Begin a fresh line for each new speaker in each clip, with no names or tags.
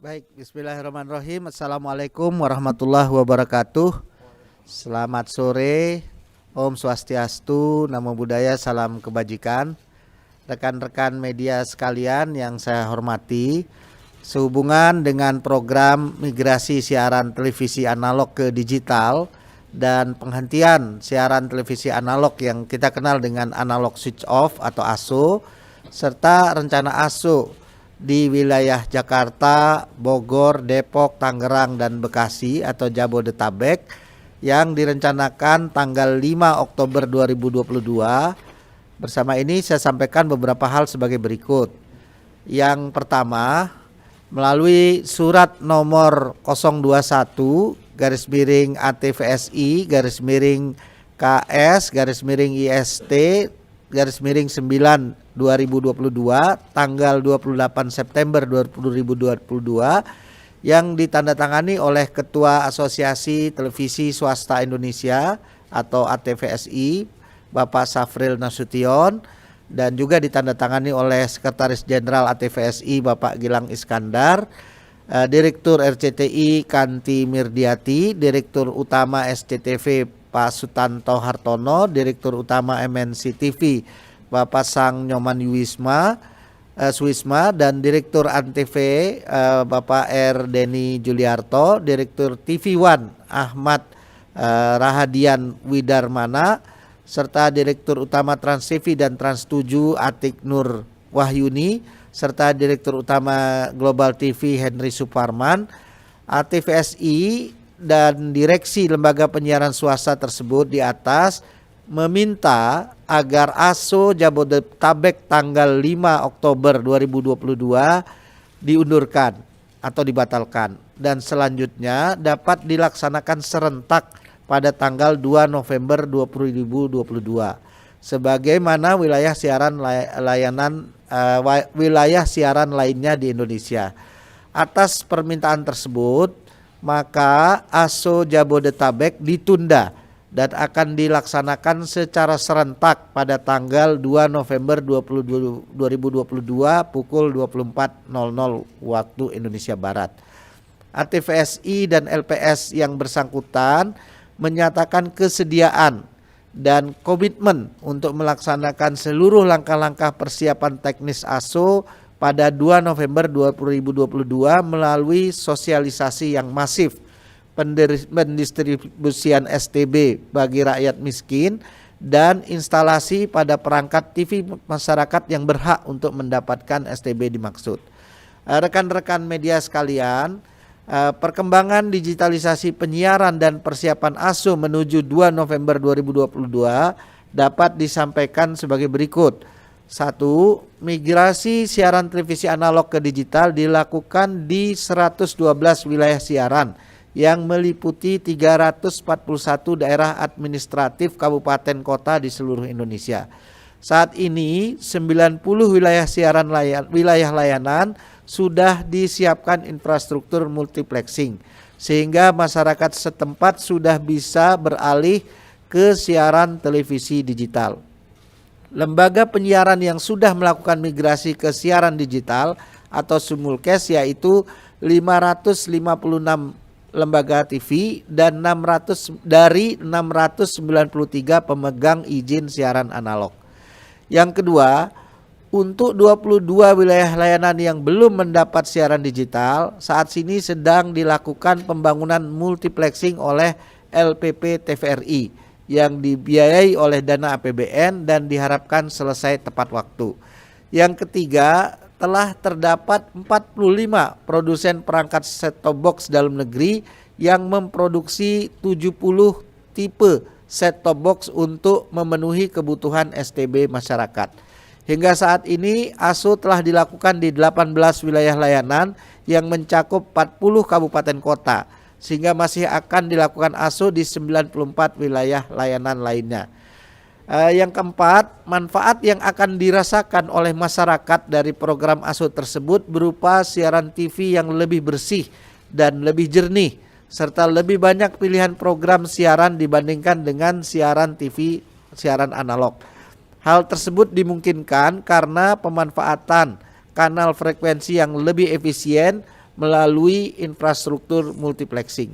Baik, bismillahirrahmanirrahim. Assalamualaikum warahmatullahi wabarakatuh. Selamat sore, Om Swastiastu, Namo Buddhaya, salam kebajikan. Rekan-rekan media sekalian yang saya hormati, sehubungan dengan program migrasi siaran televisi analog ke digital dan penghentian siaran televisi analog yang kita kenal dengan analog switch off atau ASO, serta rencana ASO di wilayah Jakarta, Bogor, Depok, Tangerang, dan Bekasi atau Jabodetabek yang direncanakan tanggal 5 Oktober 2022. Bersama ini saya sampaikan beberapa hal sebagai berikut. Yang pertama, melalui surat nomor 021-KS-IST-IST-9/2022 tanggal 28 September 2022 yang ditandatangani oleh Ketua Asosiasi Televisi Swasta Indonesia atau ATVSI Bapak Safril Nasution, dan juga ditandatangani oleh Sekretaris Jenderal ATVSI Bapak Gilang Iskandar, Direktur RCTI Kanti Mirdiati, Direktur Utama SCTV Pak Sutanto Hartono, Direktur Utama MNC TV Bapak Sang Nyoman Suisma, dan Direktur Antv Bapak R. Denny Juliarto, Direktur TV One Ahmad Rahadian Widarmana, serta Direktur Utama Trans TV dan Trans 7 Atik Nur Wahyuni, serta Direktur Utama Global TV Henry Suparman. ATVSI dan direksi lembaga penyiaran swasta tersebut di atas meminta agar ASO Jabodetabek tanggal 5 Oktober 2022 diundurkan atau dibatalkan dan selanjutnya dapat dilaksanakan serentak pada tanggal 2 November 2022 sebagaimana wilayah siaran lainnya di Indonesia. Atas permintaan tersebut, maka ASO Jabodetabek ditunda dan akan dilaksanakan secara serentak pada tanggal 2 November 2022 pukul 24.00 waktu Indonesia Barat. ATVSI dan LPS yang bersangkutan menyatakan kesediaan dan komitmen untuk melaksanakan seluruh langkah-langkah persiapan teknis ASO pada 2 November 2022 melalui sosialisasi yang masif, pendistribusian STB bagi rakyat miskin, dan instalasi pada perangkat TV masyarakat yang berhak untuk mendapatkan STB dimaksud. Rekan-rekan media sekalian, perkembangan digitalisasi penyiaran dan persiapan ASO menuju 2 November 2022 dapat disampaikan sebagai berikut. 1. Migrasi siaran televisi analog ke digital dilakukan di 112 wilayah siaran yang meliputi 341 daerah administratif kabupaten kota di seluruh Indonesia. Saat ini 90 wilayah wilayah layanan sudah disiapkan infrastruktur multiplexing sehingga masyarakat setempat sudah bisa beralih ke siaran televisi digital. Lembaga penyiaran yang sudah melakukan migrasi ke siaran digital atau simulcast yaitu 556 lembaga TV dan 693 pemegang izin siaran analog. Yang kedua, untuk 22 wilayah layanan yang belum mendapat siaran digital, saat ini sedang dilakukan pembangunan multiplexing oleh LPP TVRI yang dibiayai oleh dana APBN dan diharapkan selesai tepat waktu. Yang ketiga, telah terdapat 45 produsen perangkat set-top box dalam negeri yang memproduksi 70 tipe set-top box untuk memenuhi kebutuhan STB masyarakat. Hingga saat ini ASO telah dilakukan di 18 wilayah layanan yang mencakup 40 kabupaten kota, sehingga masih akan dilakukan ASO di 94 wilayah layanan lainnya. Yang keempat, manfaat yang akan dirasakan oleh masyarakat dari program ASO tersebut berupa siaran TV yang lebih bersih dan lebih jernih, serta lebih banyak pilihan program siaran dibandingkan dengan siaran TV siaran analog. Hal tersebut dimungkinkan karena pemanfaatan kanal frekuensi yang lebih efisien melalui infrastruktur multiplexing.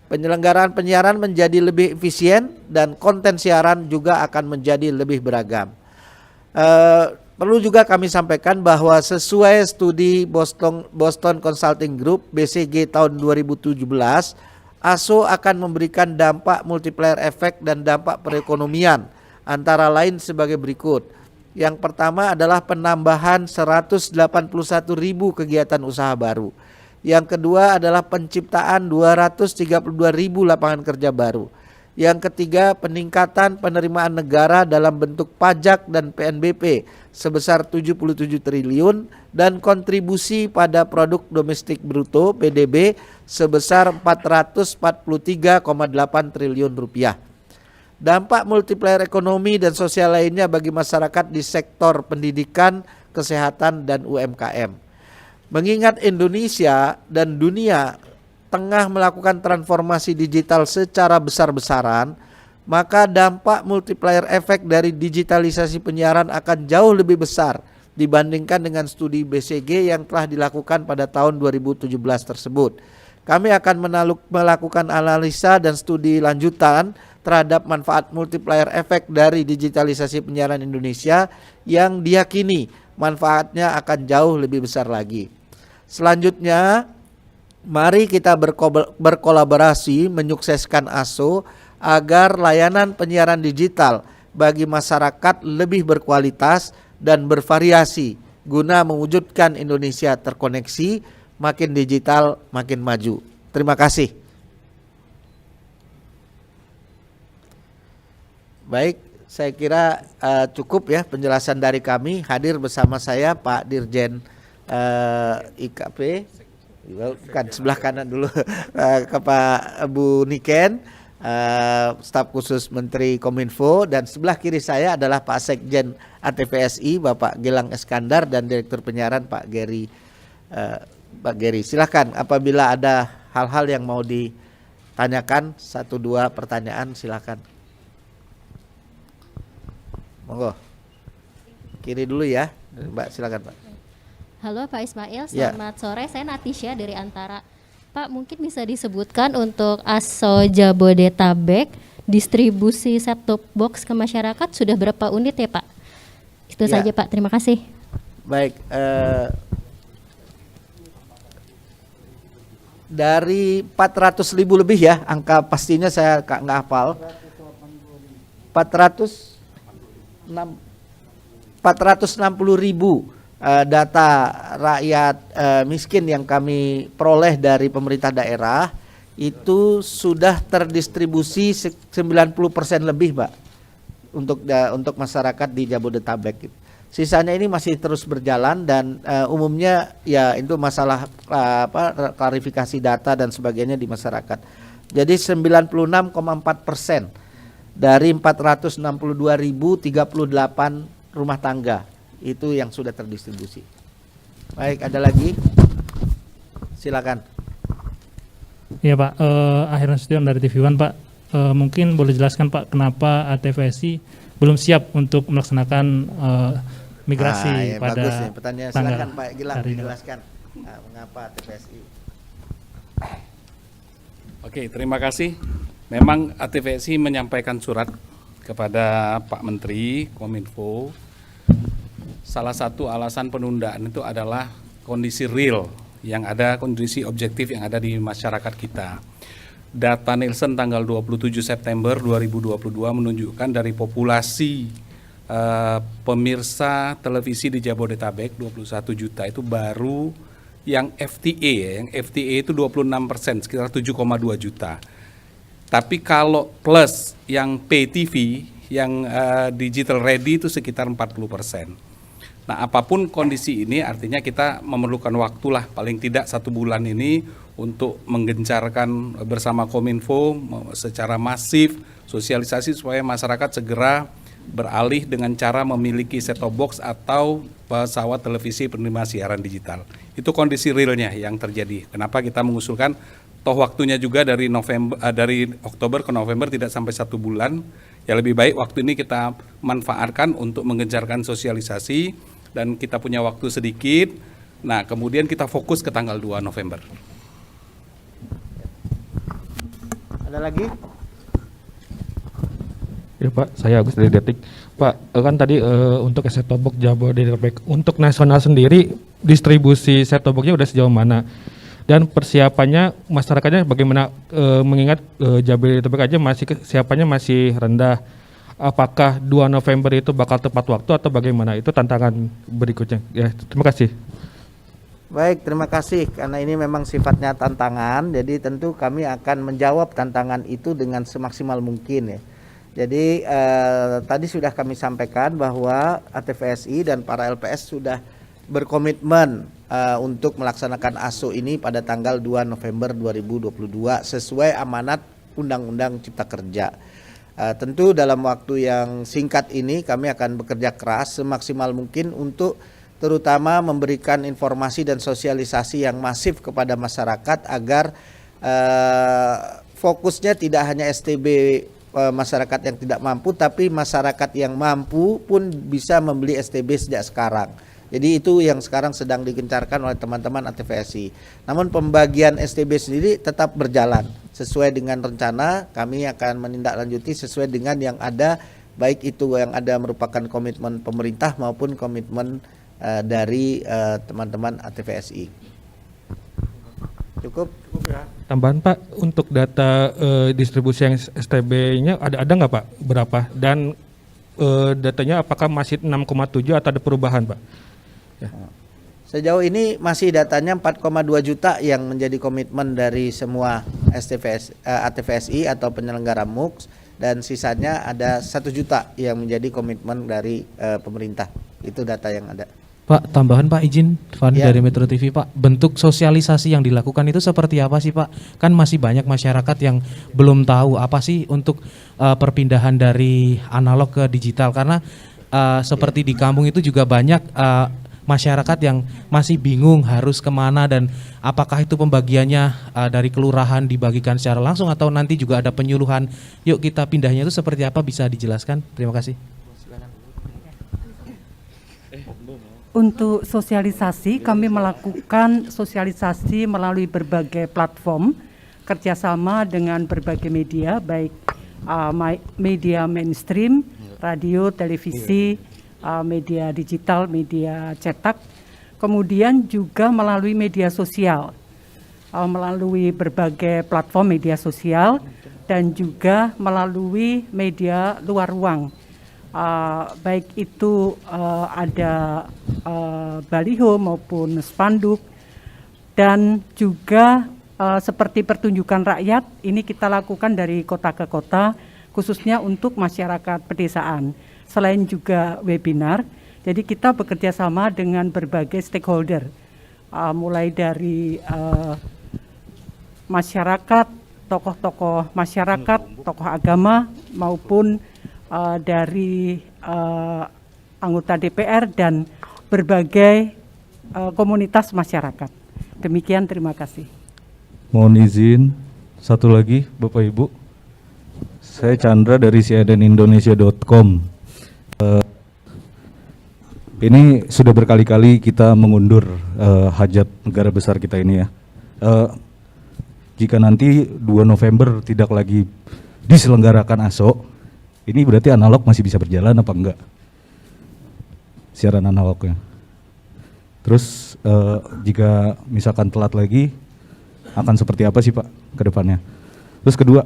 Penyelenggaraan penyiaran menjadi lebih efisien dan konten siaran juga akan menjadi lebih beragam. Perlu juga kami sampaikan bahwa sesuai studi Boston Consulting Group BCG tahun 2017, ASO akan memberikan dampak multiplier efek dan dampak perekonomian antara lain sebagai berikut. Yang pertama adalah penambahan 181.000 kegiatan usaha baru. Yang kedua adalah penciptaan 232.000 lapangan kerja baru. Yang ketiga, peningkatan penerimaan negara dalam bentuk pajak dan PNBP sebesar 77 triliun dan kontribusi pada produk domestik bruto PDB sebesar 443,8 triliun rupiah. Dampak multiplier ekonomi dan sosial lainnya bagi masyarakat di sektor pendidikan, kesehatan, dan UMKM. Mengingat Indonesia dan dunia tengah melakukan transformasi digital secara besar-besaran, maka dampak multiplier efek dari digitalisasi penyiaran akan jauh lebih besar dibandingkan dengan studi BCG yang telah dilakukan pada tahun 2017 tersebut. Kami akan melakukan analisa dan studi lanjutan terhadap manfaat multiplier efek dari digitalisasi penyiaran Indonesia yang diyakini manfaatnya akan jauh lebih besar lagi. Selanjutnya, mari kita berkolaborasi menyukseskan ASO agar layanan penyiaran digital bagi masyarakat lebih berkualitas dan bervariasi guna mewujudkan Indonesia terkoneksi, makin digital, makin maju. Terima kasih. Baik, saya kira cukup ya penjelasan dari kami. Hadir bersama saya Pak Dirjen IKP, kan sebelah kanan dulu ke Pak Bu Niken, staf khusus Menteri Kominfo, dan sebelah kiri saya adalah Pak Sekjen ATVSI Bapak Gilang Eskandar dan Direktur Penyiaran Pak Gary. Pak Gary, silakan apabila ada hal-hal yang mau ditanyakan, 1-2 pertanyaan silakan. Monggo. Kiri dulu ya, Mbak, silakan Pak.
Halo Pak Ismail, selamat sore. Saya Natisha dari Antara. Pak, mungkin bisa disebutkan untuk ASO Jabodetabek distribusi set-top box ke masyarakat sudah berapa unit ya Pak? Itu saja Pak, terima kasih.
Baik, dari 400.000 lebih ya, angka pastinya saya nggak hafal. 460.000 data rakyat miskin yang kami peroleh dari pemerintah daerah itu sudah terdistribusi 90% lebih, Pak, untuk masyarakat di Jabodetabek. Sisanya ini masih terus berjalan dan umumnya ya itu masalah klarifikasi data dan sebagainya di masyarakat. Jadi 96,4% dari 462.038 rumah tangga itu yang sudah terdistribusi. Baik, ada lagi? Silakan.
Iya Pak, Akhir Nasution dari TV One Pak. Mungkin boleh jelaskan Pak kenapa ATVSI belum siap untuk melaksanakan migrasi pada
bagus ya pertanyaan. Silakan Pak Gilang dijelaskan mengapa ATVSI.
Oke, terima kasih. Memang ATVSI menyampaikan surat kepada Pak Menteri Kominfo. Salah satu alasan penundaan itu adalah kondisi real yang ada, kondisi objektif yang ada di masyarakat kita. Data Nielsen tanggal 27 September 2022 menunjukkan dari populasi pemirsa televisi di Jabodetabek 21 juta itu baru yang FTA, yang FTA itu 26%, sekitar 7,2 juta. Tapi kalau plus yang pay TV, yang digital ready itu sekitar 40%. Nah, apapun kondisi ini artinya kita memerlukan waktulah paling tidak 1 bulan ini untuk menggencarkan bersama Kominfo secara masif sosialisasi supaya masyarakat segera beralih dengan cara memiliki set-top box atau pesawat televisi penerima siaran digital. Itu kondisi realnya yang terjadi. Kenapa kita mengusulkan toh waktunya juga dari Oktober ke November tidak sampai 1 bulan. Ya lebih baik waktu ini kita manfaatkan untuk menggencarkan sosialisasi dan kita punya waktu sedikit. Nah, kemudian kita fokus ke tanggal 2 November.
Ada lagi?
Ya Pak, saya Agus dari Detik. Pak, kan tadi untuk set-top box Jabodetabek, untuk nasional sendiri distribusi set-top box-nya udah sejauh mana? Dan persiapannya masyarakatnya bagaimana, mengingat Jabodetabek aja masih kesiapannya masih rendah. Apakah 2 November itu bakal tepat waktu atau bagaimana? Itu tantangan berikutnya. Ya, terima kasih.
Baik, terima kasih. Karena ini memang sifatnya tantangan, jadi tentu kami akan menjawab tantangan itu dengan semaksimal mungkin ya. Jadi tadi sudah kami sampaikan bahwa ATVSI dan para LPS sudah berkomitmen untuk melaksanakan ASO ini pada tanggal 2 November 2022 sesuai amanat Undang-Undang Cipta Kerja. Tentu dalam waktu yang singkat ini kami akan bekerja keras semaksimal mungkin untuk terutama memberikan informasi dan sosialisasi yang masif kepada masyarakat agar fokusnya tidak hanya STB masyarakat yang tidak mampu, tapi masyarakat yang mampu pun bisa membeli STB sejak sekarang. Jadi itu yang sekarang sedang digencarkan oleh teman-teman ATVSI. Namun pembagian STB sendiri tetap berjalan sesuai dengan rencana. Kami akan menindaklanjuti sesuai dengan yang ada, baik itu yang ada merupakan komitmen pemerintah maupun komitmen dari teman-teman ATVSI. Cukup ya.
Tambahan Pak, untuk data distribusi yang STB-nya ada nggak Pak? Berapa? Dan datanya apakah masih 6,7 atau ada perubahan Pak? Ya.
Sejauh ini masih datanya 4,2 juta yang menjadi komitmen dari semua ATVSI atau penyelenggara MUX, dan sisanya ada 1 juta yang menjadi komitmen dari pemerintah. Itu data yang ada.
Pak, tambahan Pak, izin Fani
Ya.
dari Metro TV Pak, bentuk sosialisasi yang dilakukan itu seperti apa sih Pak? Kan masih banyak masyarakat yang belum tahu apa sih untuk perpindahan dari analog ke digital, karena seperti di kampung itu juga banyak masyarakat yang masih bingung harus kemana, dan apakah itu pembagiannya dari kelurahan dibagikan secara langsung atau nanti juga ada penyuluhan, yuk kita pindahnya itu seperti apa, bisa dijelaskan? Terima kasih.
Untuk sosialisasi, kami melakukan sosialisasi melalui berbagai platform kerjasama dengan berbagai media, baik media mainstream, radio, televisi, media digital, media cetak, kemudian juga melalui media sosial, melalui berbagai platform media sosial, dan juga melalui media luar ruang. Baik itu ada baliho maupun spanduk, dan juga seperti pertunjukan rakyat ini kita lakukan dari kota ke kota khususnya untuk masyarakat pedesaan. Selain juga webinar, jadi kita bekerja sama dengan berbagai stakeholder, mulai dari masyarakat, tokoh-tokoh masyarakat, tokoh agama maupun dari anggota DPR dan berbagai komunitas masyarakat. Demikian, terima kasih.
Mohon izin, satu lagi Bapak Ibu. Saya Chandra dari cnnindonesia.com. Ini sudah berkali-kali kita mengundur hajat negara besar kita ini ya. Jika nanti 2 November tidak lagi diselenggarakan ASO, ini berarti analog masih bisa berjalan apa enggak? Siaran analognya. Terus jika misalkan telat lagi, akan seperti apa sih Pak ke depannya? Terus kedua,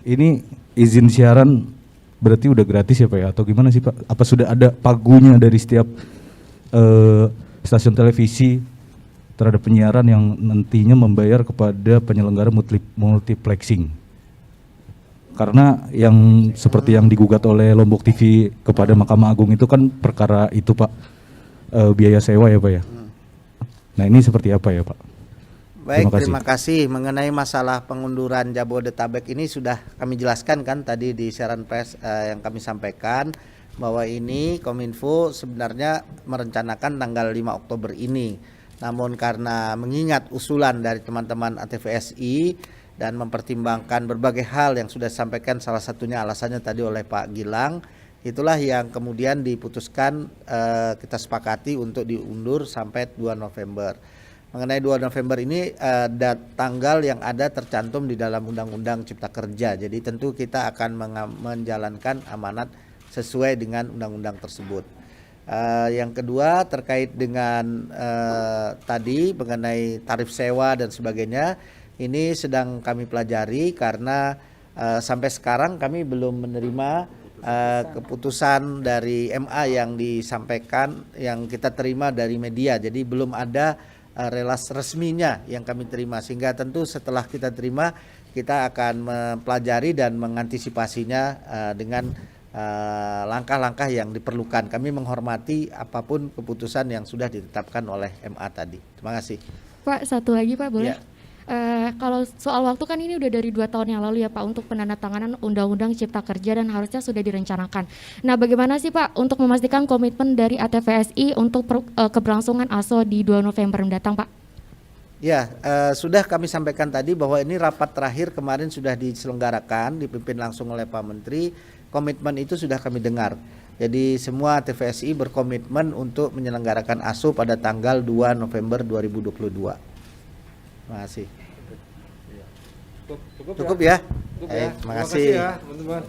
ini izin siaran berarti udah gratis ya Pak ya? Atau gimana sih Pak? Apa sudah ada pagunya dari setiap stasiun televisi terhadap penyiaran yang nantinya membayar kepada penyelenggara multiplexing? Karena yang seperti yang digugat oleh Lombok TV kepada Mahkamah Agung itu kan perkara itu Pak, biaya sewa ya Pak ya. Nah ini seperti apa ya Pak?
Baik, terima kasih. Mengenai masalah pengunduran Jabodetabek ini sudah kami jelaskan kan tadi di siaran pers yang kami sampaikan, bahwa ini Kominfo sebenarnya merencanakan tanggal 5 Oktober ini. Namun karena mengingat usulan dari teman-teman ATVSI dan mempertimbangkan berbagai hal yang sudah disampaikan, salah satunya alasannya tadi oleh Pak Gilang, Itulah yang kemudian diputuskan kita sepakati untuk diundur sampai 2 November. Mengenai 2 November ini tanggal yang ada tercantum di dalam Undang-Undang Cipta Kerja. Jadi tentu kita akan menjalankan amanat sesuai dengan undang-undang tersebut. Yang kedua terkait dengan tadi mengenai tarif sewa dan sebagainya, ini sedang kami pelajari karena sampai sekarang kami belum menerima keputusan dari MA yang disampaikan, yang kita terima dari media. Jadi belum ada relasi resminya yang kami terima, sehingga tentu setelah kita terima kita akan mempelajari dan mengantisipasinya dengan langkah-langkah yang diperlukan. Kami menghormati apapun keputusan yang sudah ditetapkan oleh MA tadi. Terima kasih.
Pak, satu lagi Pak, boleh?
Ya.
Kalau soal waktu kan ini udah dari 2 tahun yang lalu ya Pak untuk penandatanganan Undang-Undang Cipta Kerja dan harusnya sudah direncanakan. Nah, bagaimana sih Pak untuk memastikan komitmen dari ATVSI untuk keberlangsungan ASO di 2 November mendatang Pak?
Ya, sudah kami sampaikan tadi bahwa ini rapat terakhir kemarin sudah diselenggarakan, dipimpin langsung oleh Pak Menteri. Komitmen itu sudah kami dengar. Jadi semua TVSI berkomitmen untuk menyelenggarakan ASO pada tanggal 2 November 2022. Terima kasih. Cukup ya? Terima kasih ya, teman-teman.